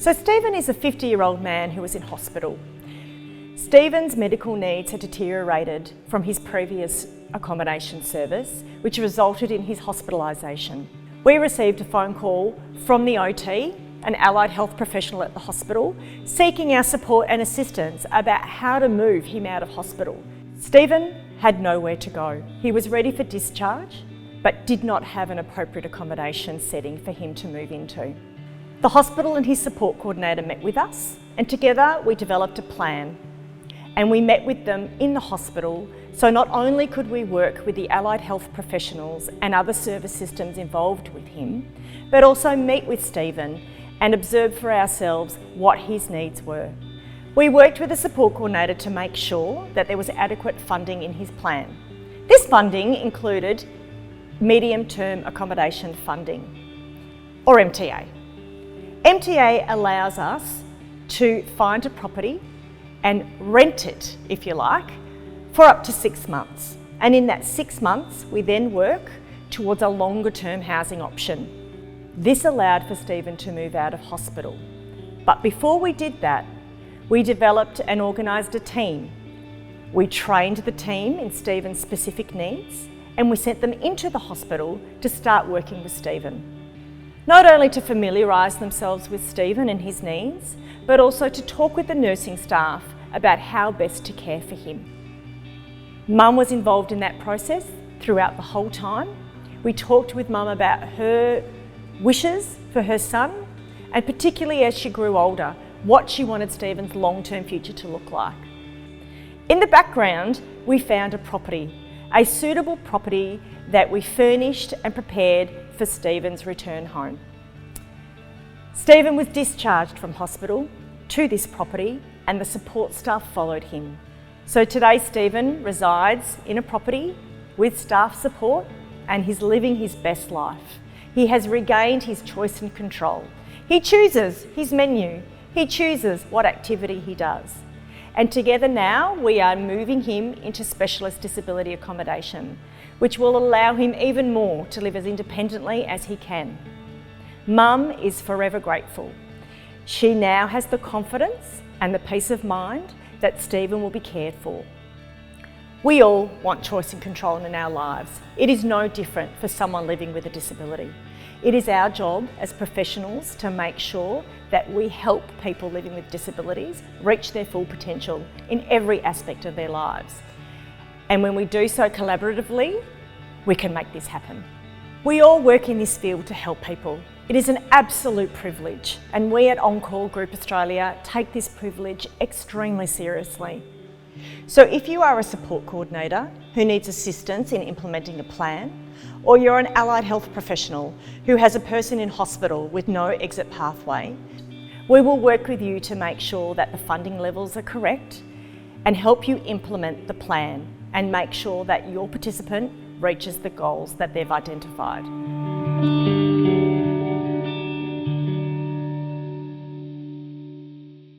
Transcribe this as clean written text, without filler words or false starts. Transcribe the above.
So Stephen is a 50-year-old man who was in hospital. Stephen's medical needs had deteriorated from his previous accommodation service, which resulted in his hospitalisation. We received a phone call from the OT, an allied health professional at the hospital, seeking our support and assistance about how to move him out of hospital. Stephen had nowhere to go. He was ready for discharge, but did not have an appropriate accommodation setting for him to move into. The hospital and his support coordinator met with us, and together we developed a plan. And we met with them in the hospital, so not only could we work with the allied health professionals and other service systems involved with him, but also meet with Stephen and observe for ourselves what his needs were. We worked with the support coordinator to make sure that there was adequate funding in his plan. This funding included Medium Term Accommodation funding, or MTA. MTA allows us to find a property and rent it, if you like, for up to 6 months. And in that 6 months, we then work towards a longer term housing option. This allowed for Stephen to move out of hospital. But before we did that, we developed and organised a team. We trained the team in Stephen's specific needs, and we sent them into the hospital to start working with Stephen. Not only to familiarise themselves with Stephen and his needs, but also to talk with the nursing staff about how best to care for him. Mum was involved in that process throughout the whole time. We talked with Mum about her wishes for her son, and particularly as she grew older, what she wanted Stephen's long-term future to look like. In the background, we found a property, a suitable property that we furnished and prepared for Stephen's return home. Stephen was discharged from hospital to this property, and the support staff followed him. So today Stephen resides in a property with staff support, and he's living his best life. He has regained his choice and control. He chooses his menu. He chooses what activity he does. And together now we are moving him into specialist disability accommodation, which will allow him even more to live as independently as he can. Mum is forever grateful. She now has the confidence and the peace of mind that Stephen will be cared for. We all want choice and control in our lives. It is no different for someone living with a disability. It is our job as professionals to make sure that we help people living with disabilities reach their full potential in every aspect of their lives. And when we do so collaboratively, we can make this happen. We all work in this field to help people. It is an absolute privilege, and we at ONCALL Group Australia take this privilege extremely seriously. So if you are a support coordinator who needs assistance in implementing a plan, or you're an allied health professional who has a person in hospital with no exit pathway, we will work with you to make sure that the funding levels are correct and help you implement the plan and make sure that your participant reaches the goals that they've identified.